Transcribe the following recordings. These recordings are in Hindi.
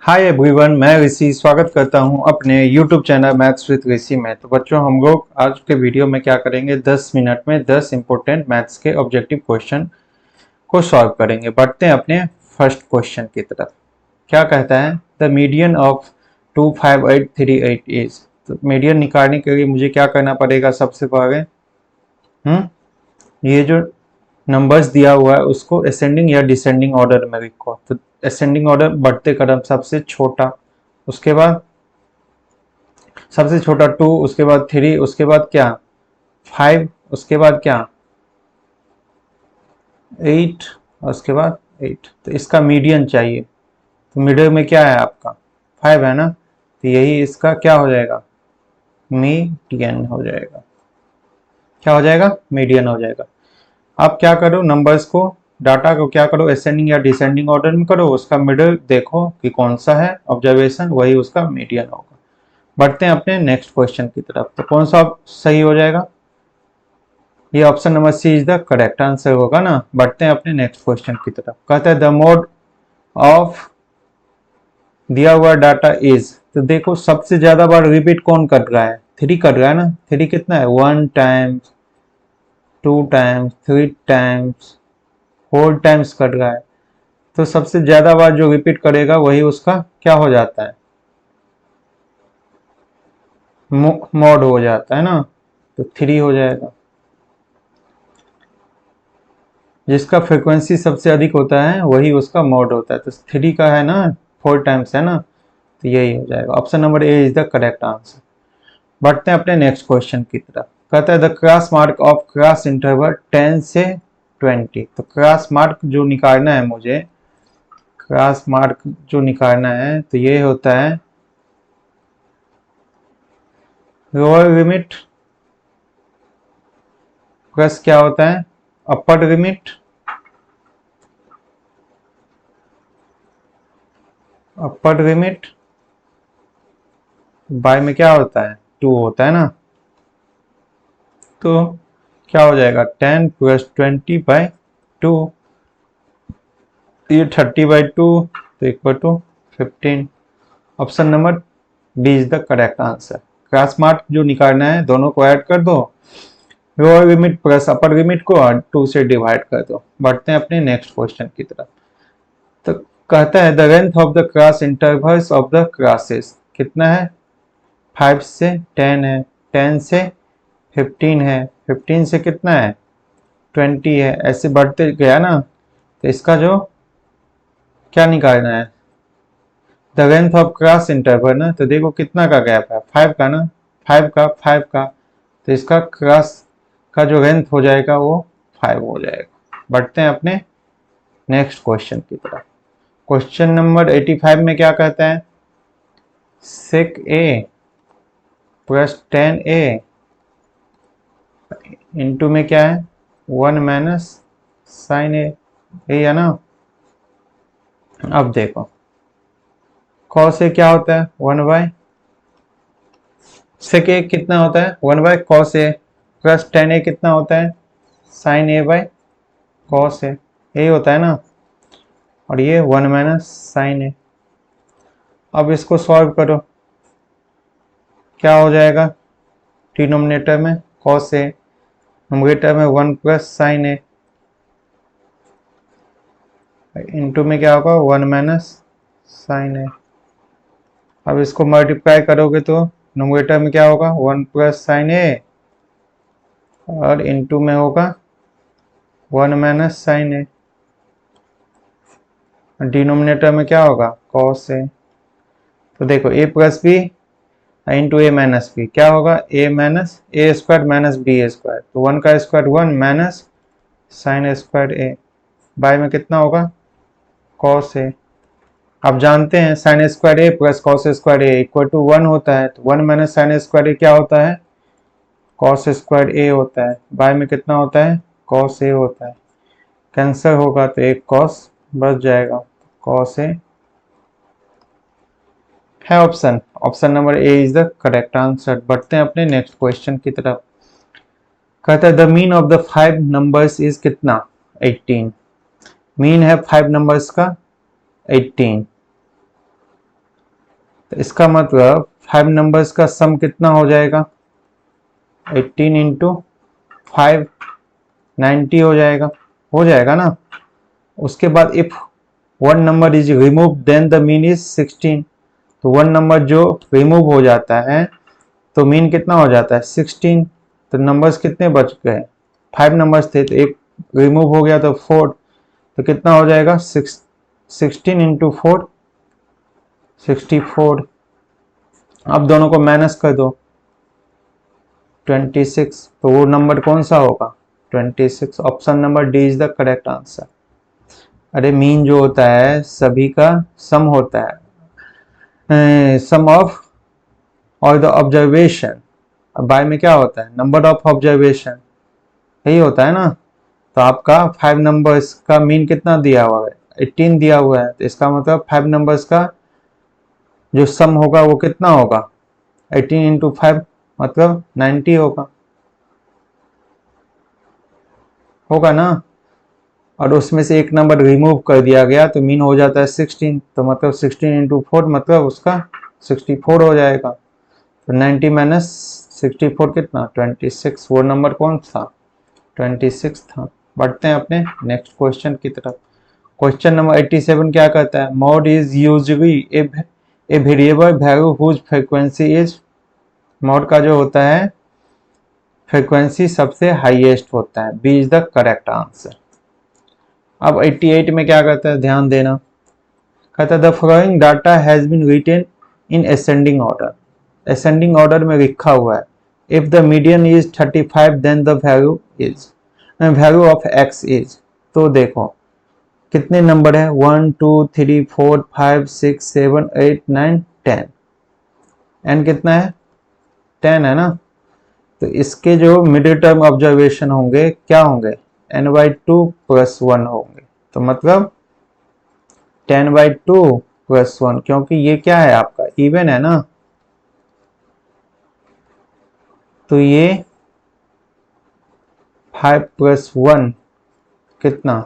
हाय एवरीवन, मैं ऋषि स्वागत करता हूं अपने YouTube चैनल मैथ्स विद ऋषि में। तो बच्चों, हम लोग आज के वीडियो में क्या करेंगे, 10 मिनट में 10 इंपॉर्टेंट मैथ्स के ऑब्जेक्टिव क्वेश्चन को सॉल्व करेंगे। बढ़ते हैं अपने फर्स्ट क्वेश्चन की तरफ। क्या कहता है, द मीडियन ऑफ 25838 इज। तो मीडियन निकालने के लिए मुझे क्या करना पड़ेगा? सबसे पहले ये जो नंबर्स दिया हुआ है उसको असेंडिंग या डिसेंडिंग ऑर्डर में लिखो। तो असेंडिंग ऑर्डर बढ़ते क्रम, सबसे छोटा, उसके बाद सबसे छोटा 2, उसके बाद 3, उसके बाद क्या 5, उसके बाद क्या 8, और उसके बाद 8। तो इसका मीडियन चाहिए। तो मिडिल में क्या है आपका 5 है ना, तो यही इसका क्या हो जाएगा, मीडियन हो जाएगा। क्या हो जाएगा? मीडियन हो जाएगा। आप क्या करो, नंबर्स को, डाटा को क्या करो, असेंडिंग या डिसेंडिंग ऑर्डर में करो, उसका मिडिल देखो कि कौन सा है ऑब्जर्वेशन, वही उसका मीडियन होगा। बढ़ते हैं अपने नेक्स्ट क्वेश्चन की तरफ। तो कौन सा सही हो जाएगा? ये option number C is the correct answer होगा ना। बढ़ते हैं अपने नेक्स्ट क्वेश्चन की तरफ। कहता है द मोड ऑफ दिया हुआ डाटा इज। तो देखो, सबसे ज्यादा बार रिपीट कौन कर रहा है? 3 कर रहा है ना। 3 कितना है? 1 टाइम्स, 2 टाइम्स, 3 टाइम्स, 4 टाइम्स कर रहा है। तो सबसे ज्यादा बार जो रिपीट करेगा वही उसका क्या हो जाता है, मॉड हो जाता है ना। तो 3 हो जाएगा। जिसका फ्रीक्वेंसी सबसे अधिक होता है वही उसका मॉड होता है। तो 3 का है ना, 4 टाइम्स है ना, तो यही हो जाएगा। Option number A is the correct answer. बढ़ते हैं अपने नेक्स्ट क्वेश्चन की तरफ। कहता है the cross mark of cross interval 10 से 20। तो क्रॉस मार्क जो निकालना है मुझे, क्रॉस मार्क जो निकालना है, तो ये होता है लोअर लिमिट प्लस क्या होता है, upper limit, upper limit by में क्या होता है, 2 होता है ना। तो क्या हो जाएगा, 10 प्लस 20/2, ये 30/2, तो equal to 15। Option number D is the correct answer. Cross mark जो निकालना है, दोनों को ऐड कर दो, lower limit plus upper limit को 2 से डिवाइड कर दो। बढ़ते हैं अपने नेक्स्ट क्वेश्चन की तरफ। तो कहता है the length of the cross intervals of the crosses कितना है? 5 से 10 है, 10 से 15 है, 15 से कितना है, 20 है, ऐसे बढ़ते गया ना। तो इसका जो क्या निकालना है, the length of cross interval ना। तो देखो कितना का गैप है, 5 का ना, 5 का। तो इसका क्रॉस का जो लेंथ हो जाएगा वो 5 हो जाएगा। बढ़ते हैं अपने नेक्स्ट क्वेश्चन की तरफ। क्वेश्चन नंबर 85 में क्या कहता है, sec a plus 10a into में क्या है, 1 माइनस साइन ए, यही है ना। अब देखो cos a क्या होता है, 1/, sec a कितना होता है, 1/cos a, प्लस 10a कितना होता है, साइन a/cos a, यही होता है ना। और ये 1 माइनस साइन ए। अब इसको सॉल्व करो, क्या हो जाएगा, डिनोमिनेटर में cos a, न्यूमरेटर में 1 प्लस साइन ए, इंटू में क्या होगा, 1 माइनस साइन ए। अब इसको मल्टीप्लाई करोगे तो न्यूमरेटर में क्या होगा, 1 प्लस साइन ए, और इंटू में होगा 1 माइनस साइन ए। डिनोमिनेटर में क्या होगा, cos ए। तो देखो a plus B into A minus B क्या होगा, a minus A square minus B square. तो 1 का square 1 minus sine square A, by में कितना होगा, cos ए। आप जानते हैं sine square A plus cos square A equal to 1 होता है। तो 1 माइनस साइन स्क्वायर ए क्या होता है, कॉस स्क्वायर ए होता है। बाय में कितना होता है, कॉस ए होता है। कैंसर होगा तो एक कॉस बच जाएगा, कॉस ए है option. Option number A is the correct answer. बढ़ते हैं अपने नेक्स्ट क्वेश्चन की तरफ। कहता है the mean of the 5 numbers is कितना, 18। मीन है 5 नंबर्स का 18। तो इसका मतलब 5 नंबर्स का सम कितना हो जाएगा, 18 इंटू 5 90 हो जाएगा ना। उसके बाद if one number is remove then the mean is 16, तो वन नंबर जो रिमूव हो जाता है तो मीन कितना हो जाता है 16। तो नंबर्स कितने बच गए, 5 नंबर्स थे तो एक रिमूव हो गया तो 4, तो कितना हो जाएगा 16 इंटू 4 64। अब दोनों को माइनस कर दो 26, तो वो नंबर कौन सा होगा 26। Option number D is the correct answer. अरे मीन जो होता है सभी का सम होता है, सम ऑफ और द ऑब्जर्वेशन। अब बाय में क्या होता है नंबर ऑफ ऑब्जर्वेशन, यही होता है ना। तो आपका 5 नंबर्स का मीन कितना दिया हुआ है 18 दिया हुआ है, तो इसका मतलब 5 नंबर्स का जो सम होगा वो कितना होगा 18 इंटू 5 मतलब 90 होगा ना। और उसमें से एक नंबर रिमूव कर दिया गया तो मीन हो जाता है 16, तो मतलब 16 इंटू 4 मतलब उसका 64 हो जाएगा। तो 90 माइनस 64 कितना 26, वो नंबर कौन था 26 था। बढ़ते हैं अपने नेक्स्ट क्वेश्चन की तरफ। क्वेश्चन नंबर 87 क्या कहता है, mode is usually a variable value whose frequency is. Mode का जो होता है फ्रीक्वेंसी सबसे हाईएस्ट होता है, B is the correct answer. अब 88 में क्या कहता है ध्यान देना, कहता है the following data has been written in ascending order. Ascending order में लिखा हुआ है if the median is 35 then the value of X is. तो देखो कितने नंबर है 1 2 3 4 5 6 7 8 9 10, एन कितना है 10 है ना। तो इसके जो मिडिल टर्म ऑब्जर्वेशन होंगे क्या होंगे n/2 + 1 होंगे। तो मतलब 10/2 + 1, क्योंकि ये क्या है आपका इवन है ना, तो ये 5 + 1 कितना,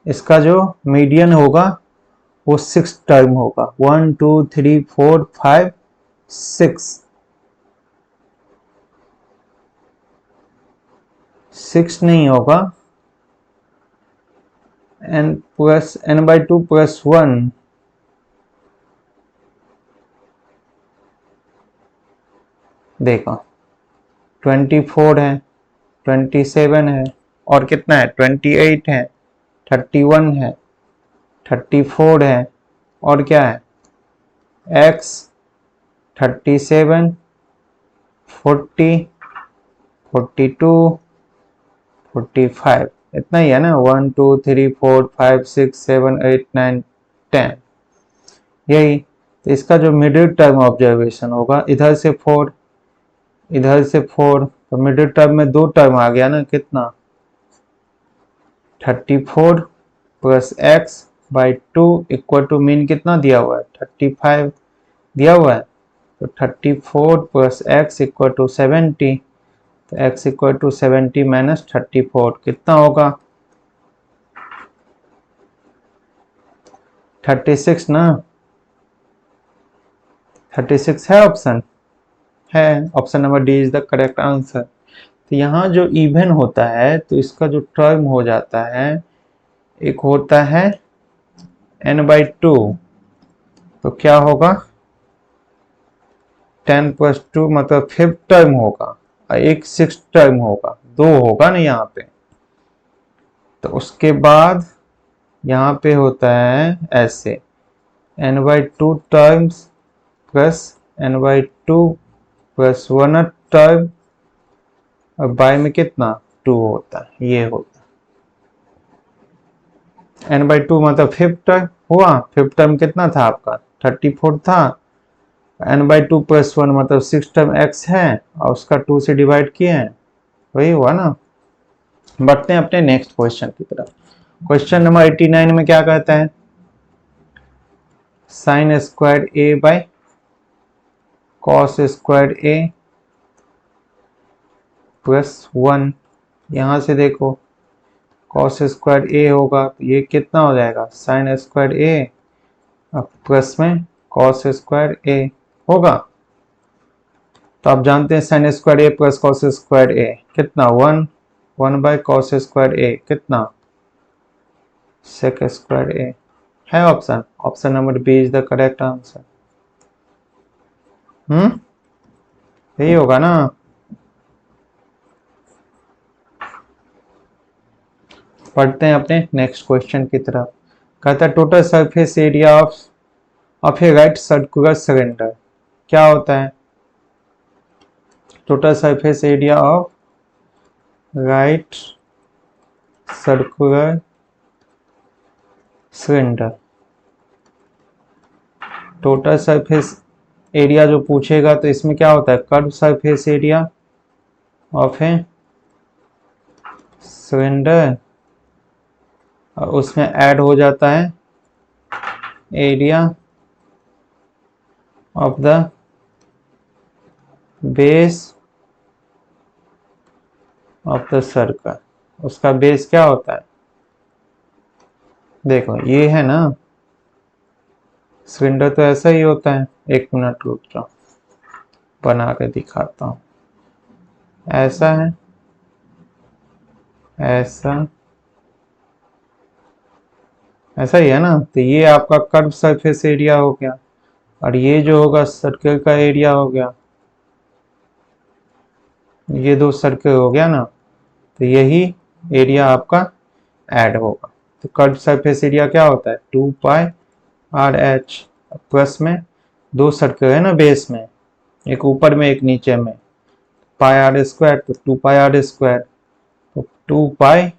इसका जो मीडियन होगा वो 6 टर्म होगा 1 2 3 4 5 6 नहीं होगा, n/2 + 1 देखो 24 है 27 है और कितना है 28 है 31 है 34 है और क्या है x 37 40 42 45, इतना ही है ना 1 2 3 4 5 6 7 8 9 10, यही। तो इसका जो मिडिल टर्म ऑब्जर्वेशन होगा इधर से 4 इधर से 4, तो मिडिल टर्म में 2 टर्म आ गया ना कितना 34 + x/2 इक्वल टू मीन कितना दिया हुआ है 35 दिया हुआ है। तो 34 + x इक्वल टू 70, तो x इक्वल टू 70 माइनस 34 कितना होगा 36 ना। 36 है ऑप्शन, है option number D is the correct answer. तो यहाँ जो इवन होता है तो इसका जो टर्म हो जाता है एक होता है n/2, तो क्या होगा 10 + 2 मतलब 5 टर्म होगा और एक 6 टर्म होगा, 2 होगा ना यहाँ पे। तो उसके बाद यहाँ पे होता है ऐसे n/2 terms plus n/2 + 1 term और बाय में कितना 2 होता है, ये होता है n/2 मतलब 5 टर्म हुआ। 5 टर्म कितना था आपका 34 था, n/2 + 1 मतलब 6 टर्म x है और उसका 2 से डिवाइड किए हैं, वही हुआ ना। बढ़ते हैं अपने नेक्स्ट क्वेश्चन की तरफ। क्वेश्चन नंबर 89 में क्या कहता है sin² a/cos² a + 1। यहां से देखो cos² a होगा तो ये कितना हो जाएगा sin² a प्लस में कॉस स्क्वायर ए होगा। तो आप जानते हैं sine square A plus cos square ए कितना 1 बाय कॉस स्क्वायर ए कितना सेक स्क्वायर ए है option number B is the correct answer. यही होगा ना। पढ़ते हैं अपने नेक्स्ट क्वेश्चन की तरफ। कहता है total surface area of A right circular cylinder क्या होता है। Total surface area of right circular cylinder, total surface area जो पूछेगा तो इसमें क्या होता है curve surface area of a cylinder और उसमें ऐड हो जाता है area of the base of the circle. उसका बेस क्या होता है, देखो ये है ना सिलेंडर तो ऐसा ही होता है। एक मिनट रुक जाओ बना के दिखाता हूं। ऐसा है, ऐसा ही है ना। तो ये आपका कर्व सरफेस एरिया हो गया और ये जो होगा सर्कल का एरिया हो गया। ये दो सर्कल हो गया ना, तो यही एरिया आपका ऐड होगा। तो कर्व सरफेस एरिया क्या होता है 2 पाई आर एच प्लस में दो सर्कल है ना बेस में, एक ऊपर में एक नीचे में, पाई आर स्क्वायर तो 2 पाई आर स्क्वायर, तो 2 पाई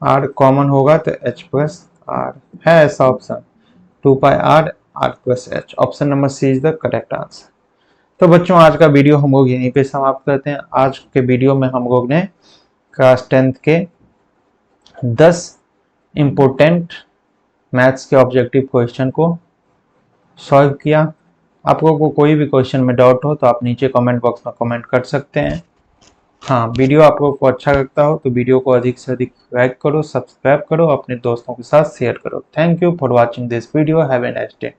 आर कॉमन होगा तो एच प्लस आर है ऐसा option 2 pi R plus H. Option number C is the correct answer. तो बच्चों आज का वीडियो हम लोग यहीं पे समाप्त करते हैं। आज के वीडियो में हम लोग ने क्लास 10th के 10 इम्पोर्टेंट मैथ्स के ऑब्जेक्टिव क्वेश्चन को सॉल्व किया। आप लोगों को कोई भी क्वेश्चन में डाउट हो तो आप नीचे कमेंट बॉक्स में कमेंट कर सकते हैं। हाँ, वीडियो आप लोगों को अच्छा लगता हो तो वीडियो को अधिक से अधिक लाइक करो, सब्सक्राइब करो, अपने दोस्तों के साथ शेयर करो। Thank you for watching this video. Have a nice day.